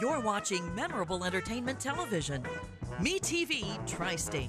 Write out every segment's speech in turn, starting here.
You're watching memorable entertainment television. MeTV Tri-State.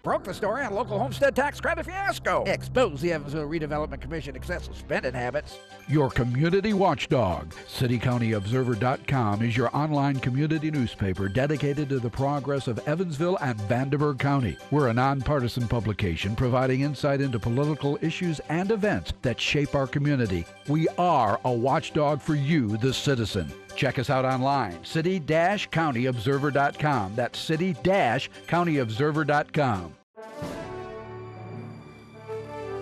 Broke the story on local homestead tax credit fiasco. Expose the Evansville Redevelopment Commission excessive spending habits. Your community watchdog. CityCountyObserver.com is your online community newspaper dedicated to the progress of Evansville and Vanderburgh County. We're a nonpartisan publication providing insight into political issues and events that shape our community. We are a watchdog for you, the citizen. Check us out online, city-countyobserver.com. That's city-countyobserver.com.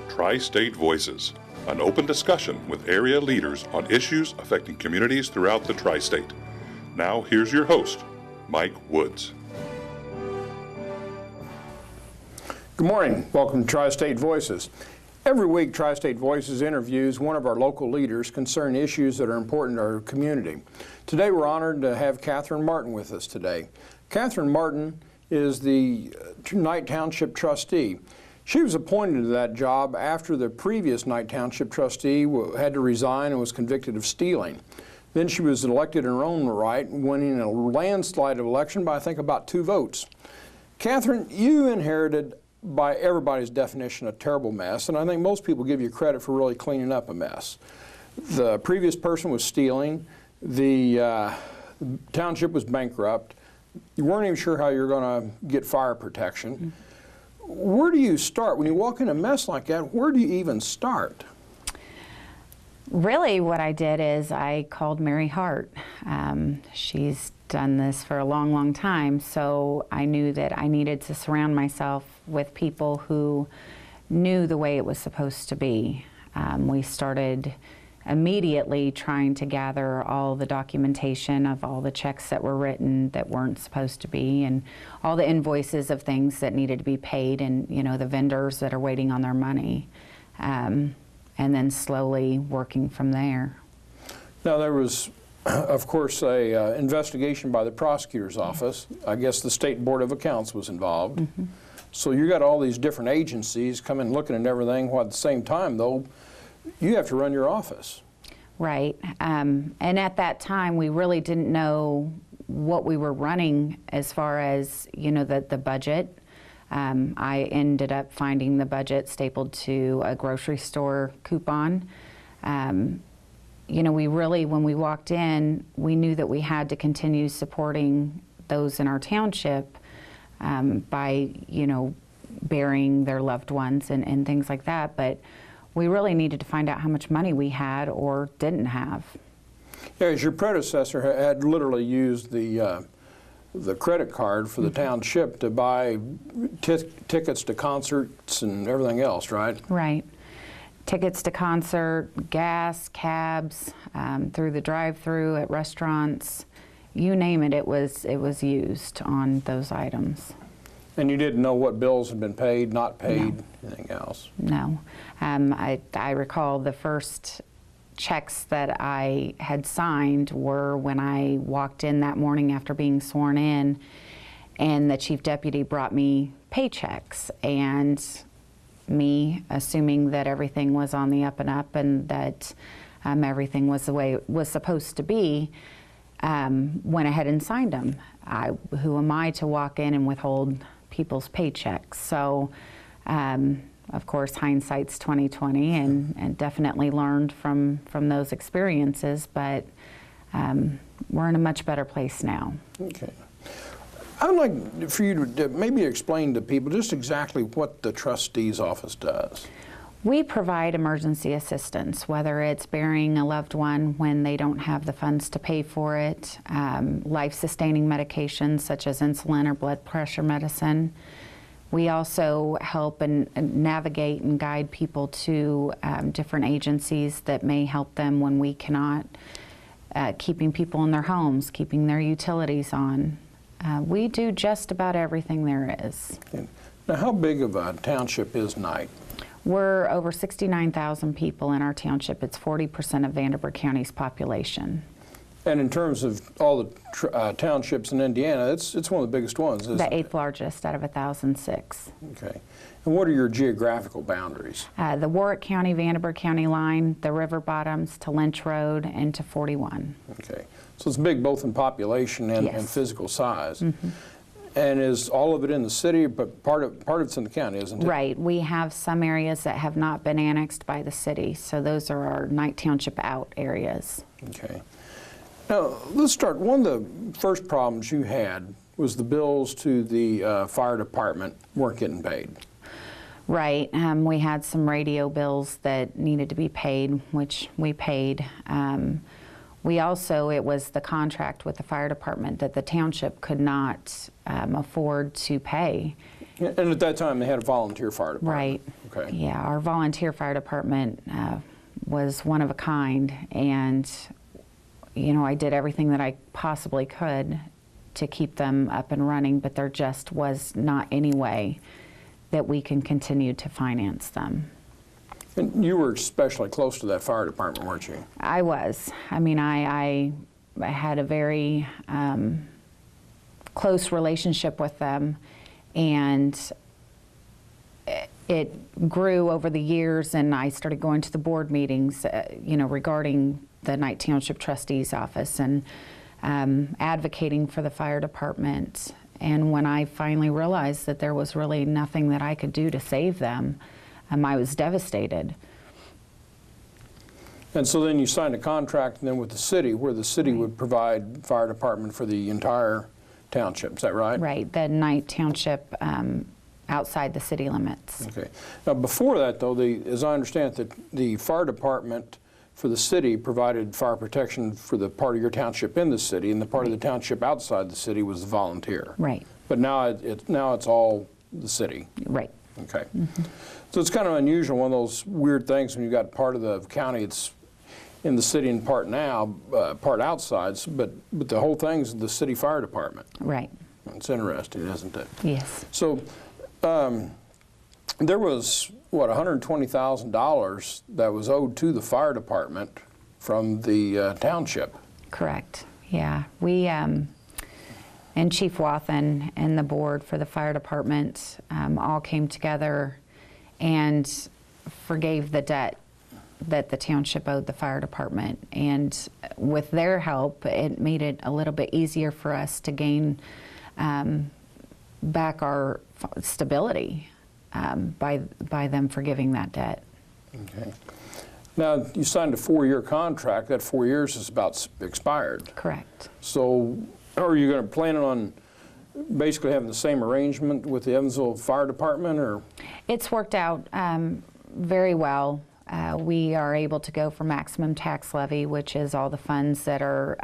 Tri-State Voices, an open discussion with area leaders on issues affecting communities throughout the Tri-State. Now, here's your host, Mike Woods. Good morning. Welcome to Tri-State Voices. Every week, Tri-State Voices interviews one of our local leaders concerning issues that are important to our community. Today, we're honored to have Kathryn Martin with us today. Kathryn Martin is the Knight Township trustee. She was appointed to that job after the previous Knight Township trustee had to resign and was convicted of stealing. Then she was elected in her own right, winning a landslide of election by I think about 2 votes. Kathryn, you inherited, by everybody's definition, a terrible mess, and I think most people give you credit for really cleaning up a mess. The previous person was stealing, the township was bankrupt, you weren't even sure how you're going to get fire protection. Mm-hmm. Where do you start? When you walk in a mess like that, where do you even start? Really what I did is I called Mary Hart. She's done this for a long, long time, so I knew that I needed to surround myself with people who knew the way it was supposed to be. We started immediately trying to gather all the documentation of all the checks that were written that weren't supposed to be, and all the invoices of things that needed to be paid, and the vendors that are waiting on their money, and then slowly working from there. Now there was, of course, a investigation by the prosecutor's office. I guess the State Board of Accounts was involved. Mm-hmm. So you got all these different agencies coming looking at everything, while at the same time, though, you have to run your office. Right. And at that time, we really didn't know what we were running as far as, the budget. I ended up finding the budget stapled to a grocery store coupon. We really, when we walked in, we knew that we had to continue supporting those in our township by, burying their loved ones and things like that. But we really needed to find out how much money we had or didn't have. Yeah, as your predecessor had literally used the credit card for the township to buy tickets to concerts and everything else, right? Right. Tickets to concert, gas, cabs, through the drive-through at restaurants, you name it, it was used on those items. And you didn't know what bills had been paid, not paid, anything else? No. I recall the first checks that I had signed were when I walked in that morning after being sworn in, and the chief deputy brought me paychecks, and me assuming that everything was on the up and up and that everything was the way it was supposed to be, went ahead and signed them. Who am I to walk in and withhold people's paychecks? So, of course, hindsight's 20/20, and definitely learned from those experiences, but we're in a much better place now. Okay. I would like for you to maybe explain to people just exactly what the trustee's office does. We provide emergency assistance, whether it's burying a loved one when they don't have the funds to pay for it, life-sustaining medications such as insulin or blood pressure medicine. We also help and navigate and guide people to different agencies that may help them when we cannot, keeping people in their homes, keeping their utilities on. We do just about everything there is. Okay. Now, how big of a township is Knight? We're over 69,000 people in our township. It's 40% of Vanderburgh County's population. And in terms of all the townships in Indiana, it's one of the biggest ones, isn't it? The 8th largest out of 1,006. Okay. And what are your geographical boundaries? The Warwick County, Vanderburgh County line, the river bottoms to Lynch Road, and to 41. Okay. So it's big both in population and, Yes. and physical size. And is all of it in the city, but part of it's in the county, isn't it? Right. We have some areas that have not been annexed by the city, so those are our Knight Township out areas. Okay. Now, let's start. One of the first problems you had was the bills to the fire department weren't getting paid. Right. We had some radio bills that needed to be paid, which we paid. We also, it was the contract with the fire department that the township could not afford to pay. And at that time, they had a volunteer fire department. Right. Okay. Yeah, our volunteer fire department was one of a kind, and you know, I did everything that I possibly could to keep them up and running, but there just was not any way that we can continue to finance them. And you were especially close to that fire department, weren't you? I was. I mean, I had a very close relationship with them, and it grew over the years, and I started going to the board meetings, you know, regarding the Knight Township Trustee's office and advocating for the fire department. And when I finally realized that there was really nothing that I could do to save them, I was devastated. And so then you signed a contract then with the city, where the city would provide fire department for the entire township. Is that right? Right, the Knight Township outside the city limits. Okay. Now before that, though, as I understand it, the fire department for the city provided fire protection for the part of your township in the city, and the part of the township outside the city was the volunteer. Right. But now it's all the city. Right. Okay. So it's kind of unusual, one of those weird things when you've got part of the county it's in the city and part now, part outside, but the whole thing's the city fire department. Right. It's interesting, isn't it? Yes. So there was, what, $120,000 that was owed to the fire department from the township. Correct. Yeah. We, and Chief Wathen and the board for the fire department all came together and forgave the debt that the township owed the fire department. And with their help, it made it a little bit easier for us to gain back our stability by them forgiving that debt. Okay. Now, you signed a 4-year contract. That 4 years is about expired. Correct. So are you going to plan on basically having the same arrangement with the Evansville Fire Department, or? It's worked out very well. We are able to go for maximum tax levy, which is all the funds that are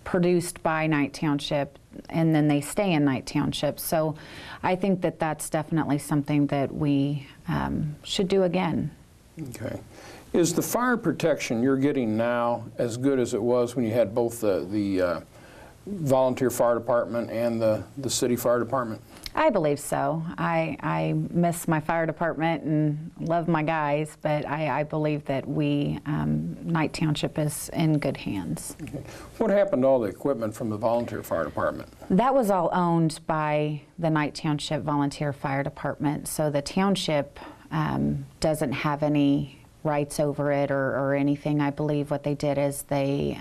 produced by Knight Township, and then they stay in Knight Township. So I think that that's definitely something that we should do again. Okay. Is the fire protection you're getting now as good as it was when you had both the volunteer fire department and the city fire department? I believe so. I miss my fire department and love my guys, but I believe that Knight Township is in good hands. Okay. What happened to all the equipment from the volunteer fire department? That was all owned by the Knight Township Volunteer Fire Department, so the township doesn't have any rights over it or anything. I believe what they did is they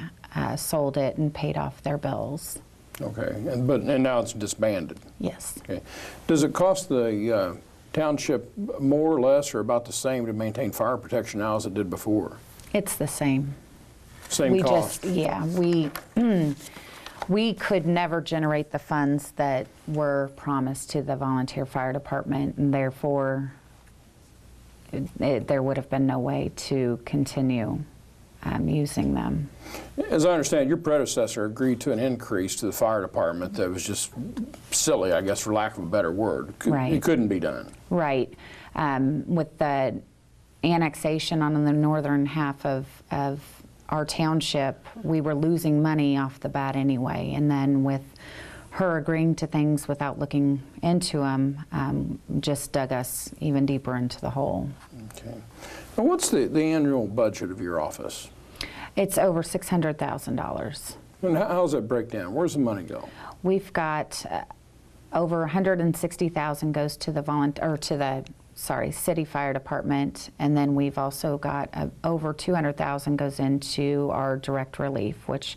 sold it and paid off their bills. Okay, and now it's disbanded? Yes. Okay. Does it cost the township more or less or about the same to maintain fire protection now as it did before? It's the same. Same cost? We could never generate the funds that were promised to the volunteer fire department, and therefore there would have been no way to continue using them. As I understand, your predecessor agreed to an increase to the fire department that was just silly, I guess, for lack of a better word. Right. It couldn't be done. Right. With the annexation on the northern half of our township, we were losing money off the bat anyway, and then with her agreeing to things without looking into them just dug us even deeper into the hole. Okay. Now, what's the annual budget of your office? It's over $600,000. And how does that break down? Where's the money go? We've got over 160,000 goes to the city fire department, and then we've also got over 200,000 goes into our direct relief, which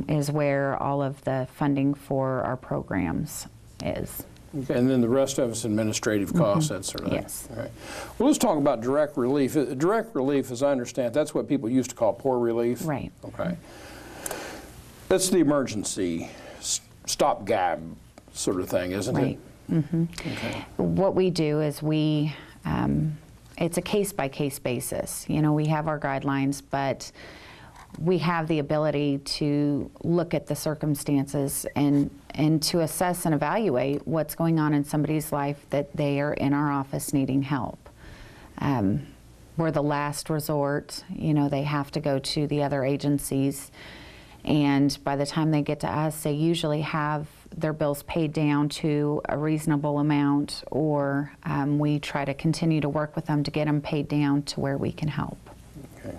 is where all of the funding for our programs is. Okay, and then the rest of it's administrative costs, that sort of thing. Yes. All right. Well, let's talk about direct relief. Direct relief, as I understand, that's what people used to call poor relief. Right. Okay. That's the emergency stopgap sort of thing, isn't Right. it? Mm-hmm. Okay. What we do is it's a case-by-case basis. You know, we have our guidelines, but we have the ability to look at the circumstances and to assess and evaluate what's going on in somebody's life that they are in our office needing help. We're the last resort. You know, they have to go to the other agencies, and by the time they get to us, they usually have their bills paid down to a reasonable amount, or we try to continue to work with them to get them paid down to where we can help. Okay.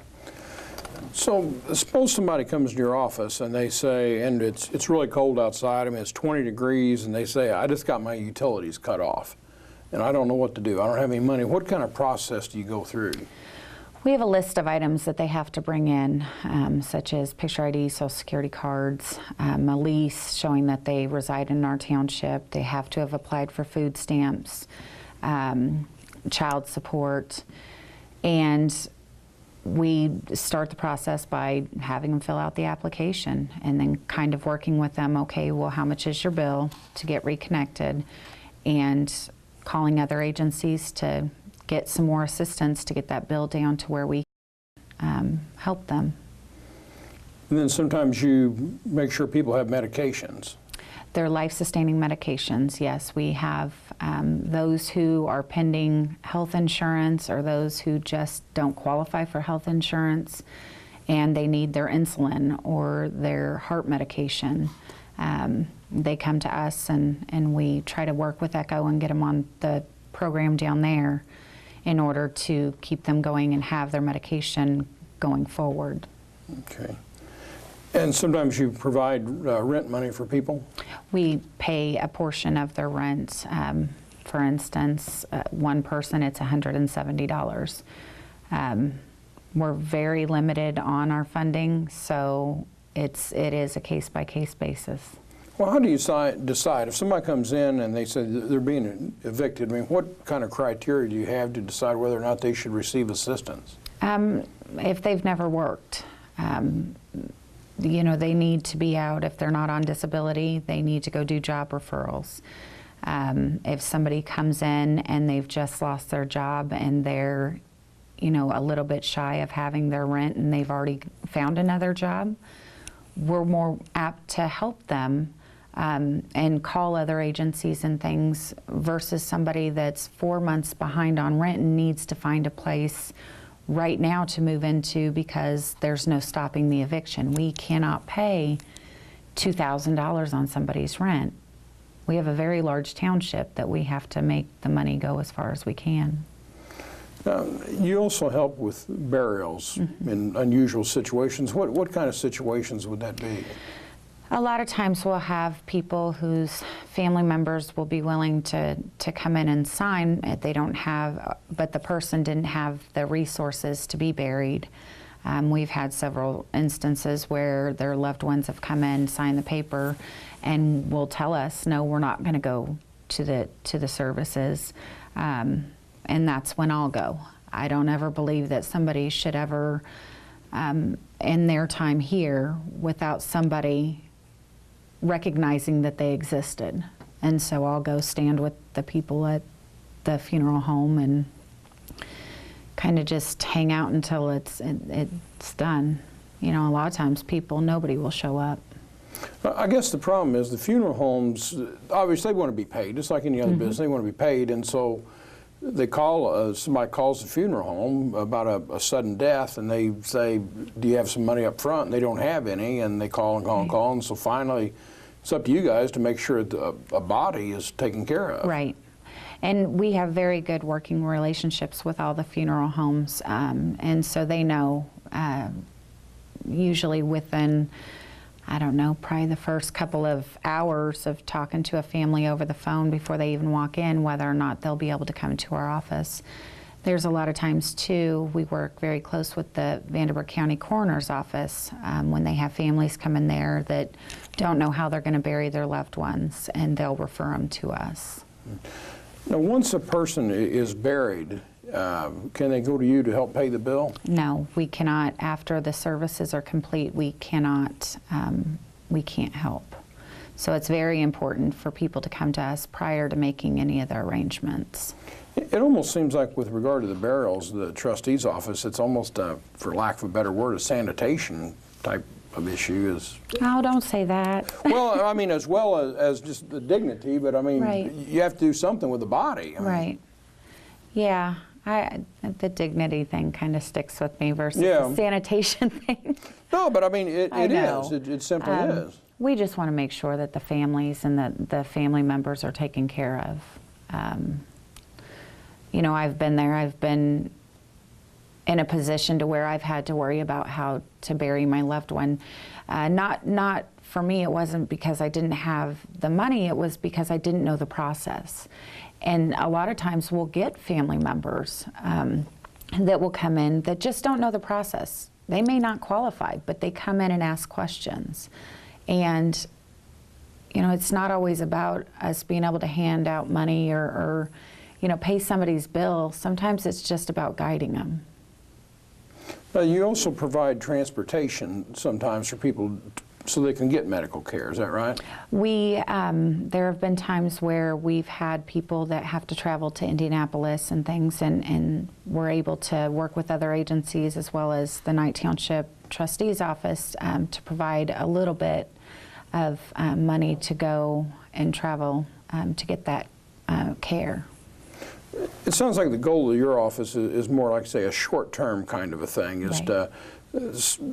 So suppose somebody comes to your office and they say, and it's really cold outside, I mean it's 20 degrees, and they say, I just got my utilities cut off and I don't know what to do. I don't have any money. What kind of process do you go through? We have a list of items that they have to bring in, such as picture ID, social security cards, a lease showing that they reside in our township. They have to have applied for food stamps, child support, and we start the process by having them fill out the application and then kind of working with them, okay, well, how much is your bill, to get reconnected, and calling other agencies to get some more assistance to get that bill down to where we help them. And then sometimes you make sure people have medications. They're life-sustaining medications, yes. We have those who are pending health insurance, or those who just don't qualify for health insurance and they need their insulin or their heart medication. They come to us and we try to work with ECHO and get them on the program down there in order to keep them going and have their medication going forward. Okay. And sometimes you provide rent money for people? We pay a portion of their rent. For instance, one person, it's $170. We're very limited on our funding, so it is a case-by-case basis. Well, how do you decide if somebody comes in and they say they're being evicted? I mean, what kind of criteria do you have to decide whether or not they should receive assistance? If they've never worked, you know, they need to be out. If they're not on disability, they need to go do job referrals. If somebody comes in and they've just lost their job and they're, you know, a little bit shy of having their rent and they've already found another job, we're more apt to help them and call other agencies and things, versus somebody that's 4 months behind on rent and needs to find a place right now to move into because there's no stopping the eviction. We cannot pay $2,000 on somebody's rent. We have a very large township that we have to make the money go as far as we can. You also help with burials in unusual situations. What kind of situations would that be? A lot of times we'll have people whose family members will be willing to come in and sign if they don't have, but the person didn't have the resources to be buried. We've had several instances where their loved ones have come in, signed the paper, and will tell us, no, we're not going to go to the services, and that's when I'll go. I don't ever believe that somebody should ever end their time here without somebody recognizing that they existed. And so I'll go stand with the people at the funeral home and kind of just hang out until it's done. You know, a lot of times nobody will show up. I guess the problem is the funeral homes, obviously they want to be paid, just like any other business, they want to be paid, and so they call, somebody calls the funeral home about a sudden death, and they say, do you have some money up front? And they don't have any, and they call and call and call, and so finally it's up to you guys to make sure that a body is taken care of. Right. And we have very good working relationships with all the funeral homes, and so they know usually within, I don't know, probably the first couple of hours of talking to a family over the phone before they even walk in, whether or not they'll be able to come to our office. There's a lot of times, too, we work very close with the Vanderburgh County Coroner's Office when they have families come in there that don't know how they're going to bury their loved ones, and they'll refer them to us. Now, once a person is buried, can they go to you to help pay the bill? No, we cannot. After the services are complete, we cannot, we can't help. So it's very important for people to come to us prior to making any of their arrangements. It almost seems like with regard to the burials, the trustee's office, it's almost, for lack of a better word, a sanitation type of issue. Oh, don't say that. Well, I mean, as well as just the dignity, but I mean, Right. You have to do something with the body. I mean, Right. Yeah, the dignity thing kind of sticks with me versus Yeah. the sanitation thing. No, but I mean, it know. is. It simply is. We just want to make sure that the families and the family members are taken care of. You know, I've been there. I've been in a position to where I've had to worry about how to bury my loved one. Not for me, it wasn't because I didn't have the money, it was because I didn't know the process. And a lot of times we'll get family members that will come in that just don't know the process. They may not qualify, but they come in and ask questions. And, you know, it's not always about us being able to hand out money or you know, pay somebody's bill. Sometimes it's just about guiding them. Now, you also provide transportation sometimes for people so they can get medical care, is that right? We, there have been times where we've had people that have to travel to Indianapolis and things, and we're able to work with other agencies as well as the Knight Township Trustee's Office to provide a little bit of money to go and travel to get that care. It sounds like the goal of your office is more like, say, a short-term kind of a thing, is Right. to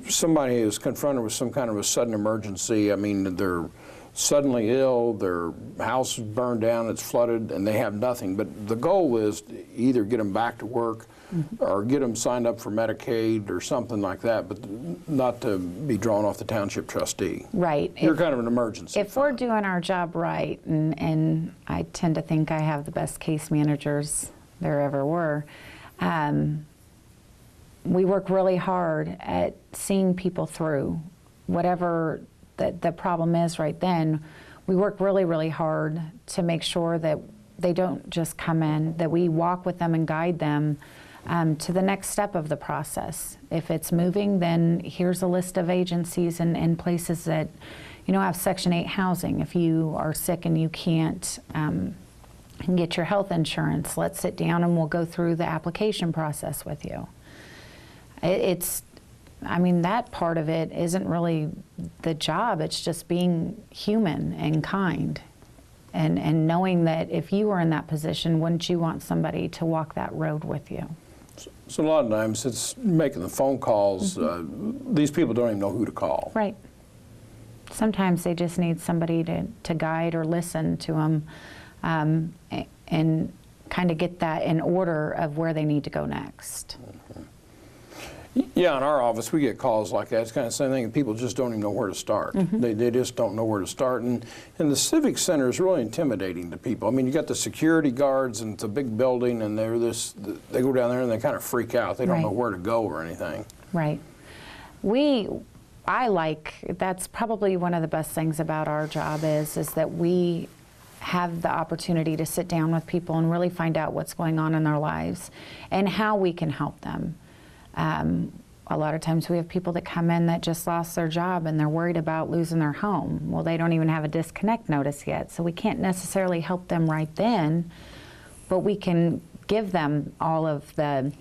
somebody is confronted with some kind of a sudden emergency. I mean, they're suddenly ill, their house is burned down, it's flooded, and they have nothing. But the goal is to either get them back to work or get them signed up for Medicaid or something like that, but not to be drawn off the township trustee. Right. You're kind of an emergency If we're fund. doing our job right, and I tend to think I have the best case managers there ever were, we work really hard at seeing people through whatever the problem is right then. We work really, really hard to make sure that they don't just come in, that we walk with them and guide them to the next step of the process. If it's moving, then here's a list of agencies and places that, you know, have Section 8 housing. If you are sick and you can't get your health insurance, let's sit down and we'll go through the application process with you. I mean, that part of it isn't really the job, it's just being human and kind. And knowing that if you were in that position, wouldn't you want somebody to walk that road with you? So a lot of times it's making the phone calls. These people don't even know who to call. Right. Sometimes they just need somebody to guide or listen to them and kind of get that in order of where they need to go next. Yeah, in our office we get calls like that. It's kind of the same thing. People just don't even know where to start. They just don't know where to start. And the Civic Center is really intimidating to people. I mean, you got the security guards and it's a big building and they go down there and they kind of freak out. They don't know where to go or anything. Right. That's probably one of the best things about our job is that we have the opportunity to sit down with people and really find out what's going on in their lives and how we can help them. A lot of times we have people that come in that just lost their job and they're worried about losing their home. Well, they don't even have a disconnect notice yet, so we can't necessarily help them right then, but we can give them all of the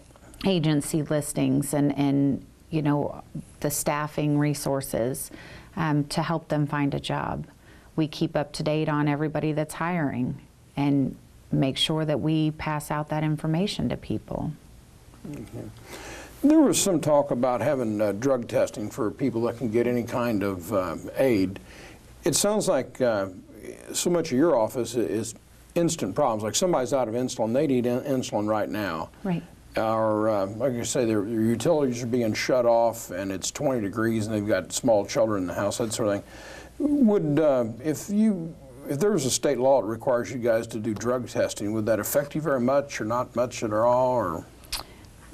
agency listings and you know, the staffing resources to help them find a job. We keep up to date on everybody that's hiring and make sure that we pass out that information to people. There was some talk about having drug testing for people that can get any kind of aid. It sounds like so much of your office is instant problems. Like somebody's out of insulin, they need insulin right now. Right. are, like I say, their utilities are being shut off, and it's 20 degrees, and they've got small children in the house, that sort of thing. Would, if there was a state law that requires you guys to do drug testing, would that affect you very much, or not much at all, or?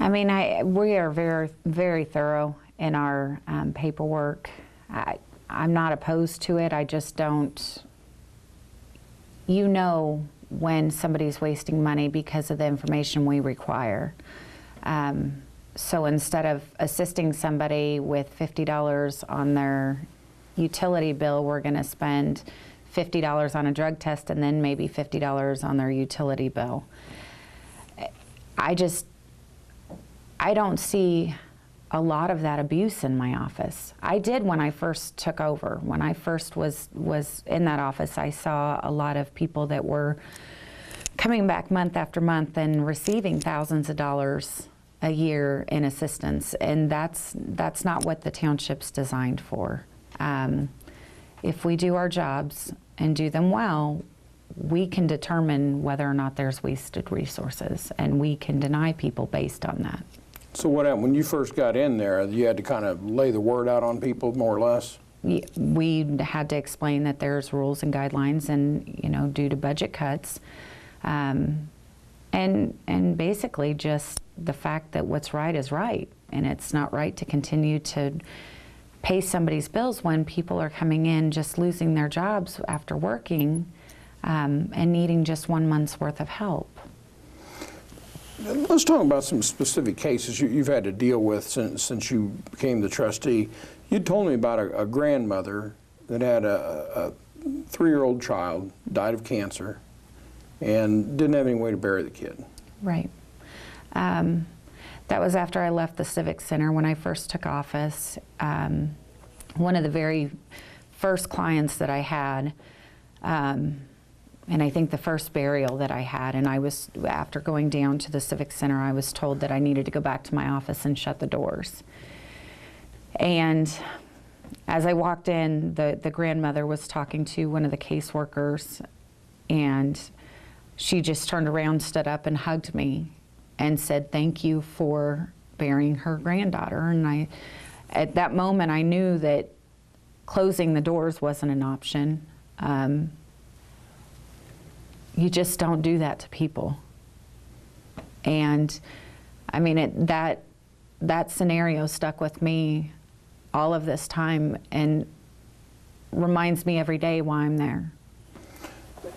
I mean, we are very, very thorough in our paperwork. I'm not opposed to it. I just don't, when somebody's wasting money because of the information we require. So instead of assisting somebody with $50 on their utility bill, we're going to spend $50 on a drug test and then maybe $50 on their utility bill. I don't see a lot of that abuse in my office. I did when I first took over. When I first was in that office, I saw a lot of people that were coming back month after month and receiving thousands of dollars a year in assistance, and that's not what the township's designed for. If we do our jobs and do them well, we can determine whether or not there's wasted resources, and we can deny people based on that. So what happened when you first got in there? You had to kind of lay the word out on people, more or less? We had to explain that there's rules and guidelines, and due to budget cuts, and basically just the fact that what's right is right, and it's not right to continue to pay somebody's bills when people are coming in just losing their jobs after working and needing just 1 month's worth of help. Let's talk about some specific cases you've had to deal with since you became the trustee. You told me about a grandmother that had a 3-year-old child, died of cancer, and didn't have any way to bury the kid. Right. That was after I left the Civic Center when I first took office. One of the very first clients that I had, and I think the first burial that I had, and after going down to the Civic Center, I was told that I needed to go back to my office and shut the doors. And as I walked in, the grandmother was talking to one of the caseworkers, and she just turned around, stood up, and hugged me and said, "Thank you for burying her granddaughter." And at that moment, I knew that closing the doors wasn't an option. You just don't do that to people. And I mean, that scenario stuck with me all of this time and reminds me every day why I'm there.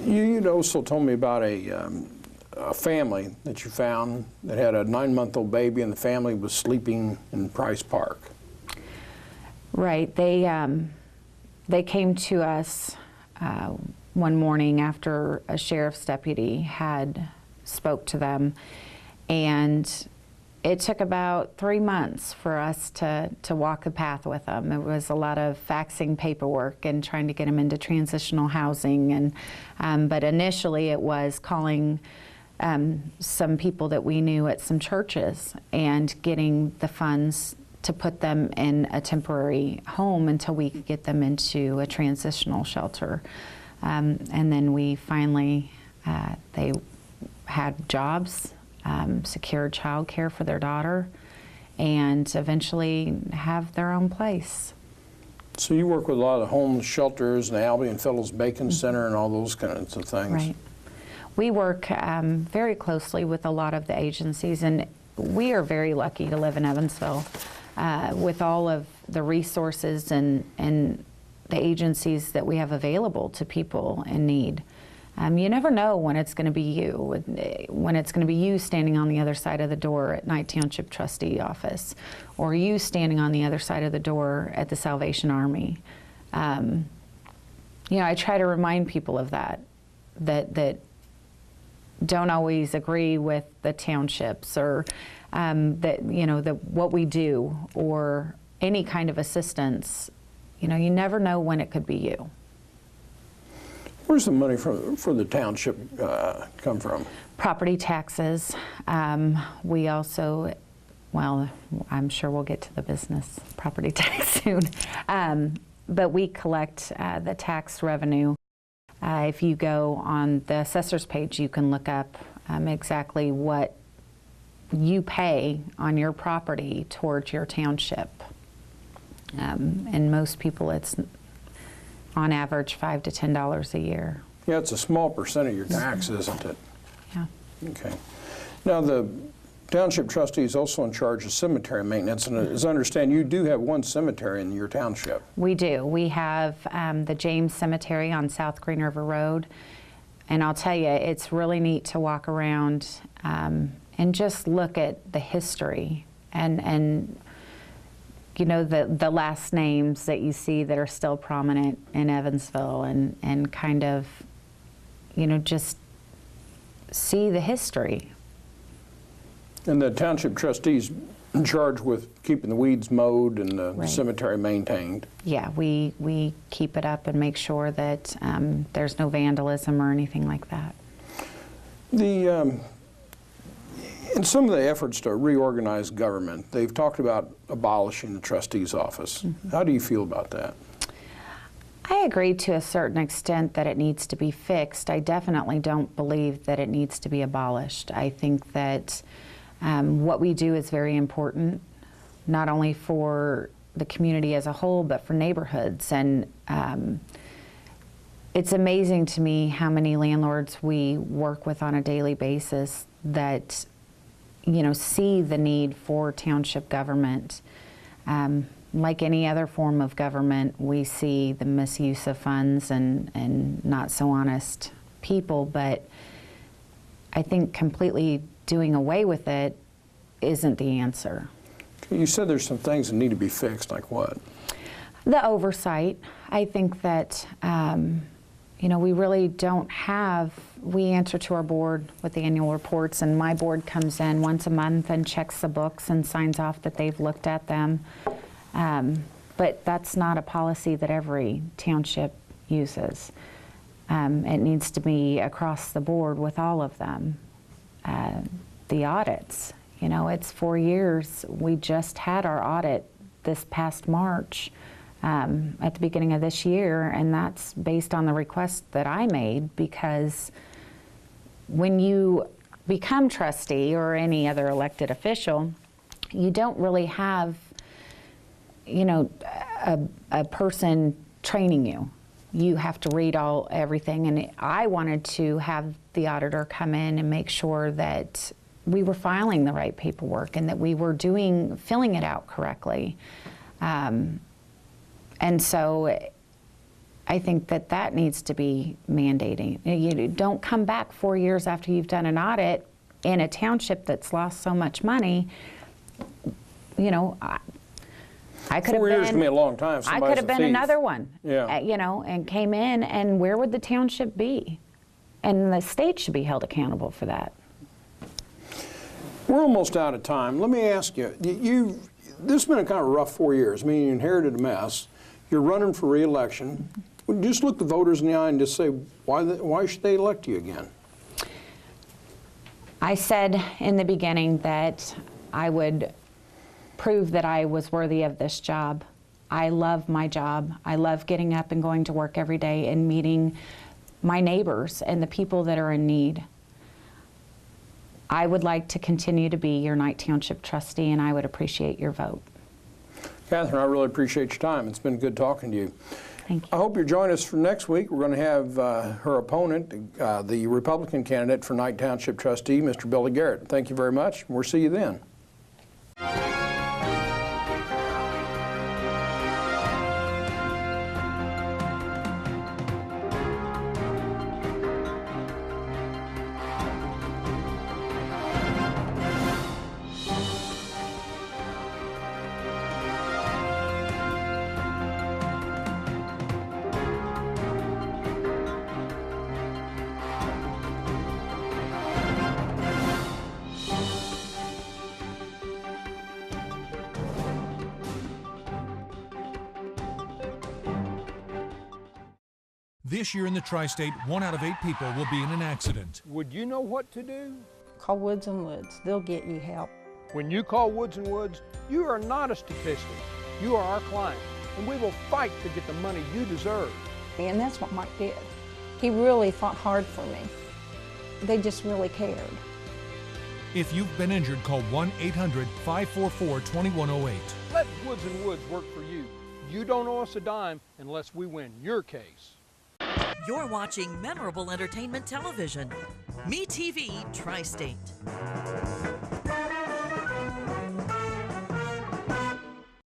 You also told me about a family that you found that had a 9-month-old baby, and the family was sleeping in Price Park. Right. They came to us one morning after a sheriff's deputy had spoke to them, and it took about 3 months for us to walk the path with them. It was a lot of faxing paperwork and trying to get them into transitional housing, and but initially it was calling some people that we knew at some churches and getting the funds to put them in a temporary home until we could get them into a transitional shelter. And then we finally, they had jobs, secured child care for their daughter, and eventually have their own place. So you work with a lot of homeless shelters and the Albion Fellows Bacon Center and all those kinds of things. Right. We work very closely with a lot of the agencies, and we are very lucky to live in Evansville with all of the resources and the agencies that we have available to people in need. You never know when it's going to be you, when it's going to be you standing on the other side of the door at Knight Township Trustee office, or you standing on the other side of the door at the Salvation Army. I try to remind people of that don't always agree with the townships or what we do or any kind of assistance. You never know when it could be you. Where's the money for the township come from? Property taxes. We also, well, I'm sure we'll get to the business property tax soon. But we collect the tax revenue. If you go on the assessor's page, you can look up exactly what you pay on your property towards your township. And most people, it's on average $5 to $10 a year. Yeah, it's a small percent of your tax, isn't it? Yeah. Okay. Now, the township trustee is also in charge of cemetery maintenance, and as I understand, you do have one cemetery in your township. We do. We have the James Cemetery on South Green River Road, and I'll tell you, it's really neat to walk around and just look at the history and you know, the last names that you see that are still prominent in Evansville, and kind of, you know, just see the history. And the township trustee's in charge with keeping the weeds mowed and the Right. cemetery maintained. Yeah, we keep it up and make sure that there's no vandalism or anything like that. In some of the efforts to reorganize government, they've talked about abolishing the trustee's office. How do you feel about that? I agree to a certain extent that it needs to be fixed. I definitely don't believe that it needs to be abolished. I think that what we do is very important, not only for the community as a whole, but for neighborhoods. And it's amazing to me how many landlords we work with on a daily basis that, you know, see the need for township government. Like any other form of government, we see the misuse of funds and not so honest people, but I think completely doing away with it isn't the answer. You said there's some things that need to be fixed, like what? The oversight. I think that, you know, we really don't have, we answer to our board with the annual reports, and my board comes in once a month and checks the books and signs off that they've looked at them. But that's not a policy that every township uses. It needs to be across the board with all of them. The audits, you know, it's 4 years. We just had our audit this past March at the beginning of this year, and that's based on the request that I made, because when you become trustee or any other elected official, you don't really have, you know, a person training you. You have to read everything, and I wanted to have the auditor come in and make sure that we were filing the right paperwork and that we were filling it out correctly. And so I think that needs to be mandating. You don't come back 4 years after you've done an audit in a township that's lost so much money. You know, I could have been 4 years can be a long time. I could have been another one, Yeah. you know, and came in, and where would the township be? And the state should be held accountable for that. We're almost out of time. Let me ask you, this has been a kind of rough 4 years. I mean, you inherited a mess. You're running for re-election. Just look the voters in the eye and just say, why should they elect you again? I said in the beginning that I would prove that I was worthy of this job. I love my job. I love getting up and going to work every day and meeting my neighbors and the people that are in need. I would like to continue to be your Knight Township trustee, and I would appreciate your vote. Kathryn, I really appreciate your time. It's been good talking to you. Thank you. I hope you'll join us for next week. We're going to have her opponent, the Republican candidate for Knight Township trustee, Mr. Billy Garrett. Thank you very much. We'll see you then. This year in the Tri-State, 1 out of 8 people will be in an accident. Would you know what to do? Call Woods & Woods. They'll get you help. When you call Woods & Woods, you are not a statistic. You are our client, and we will fight to get the money you deserve. And that's what Mike did. He really fought hard for me. They just really cared. If you've been injured, call 1-800-544-2108. Let Woods and Woods work for you. You don't owe us a dime unless we win your case. You're watching memorable entertainment television. Me TV Tri-State.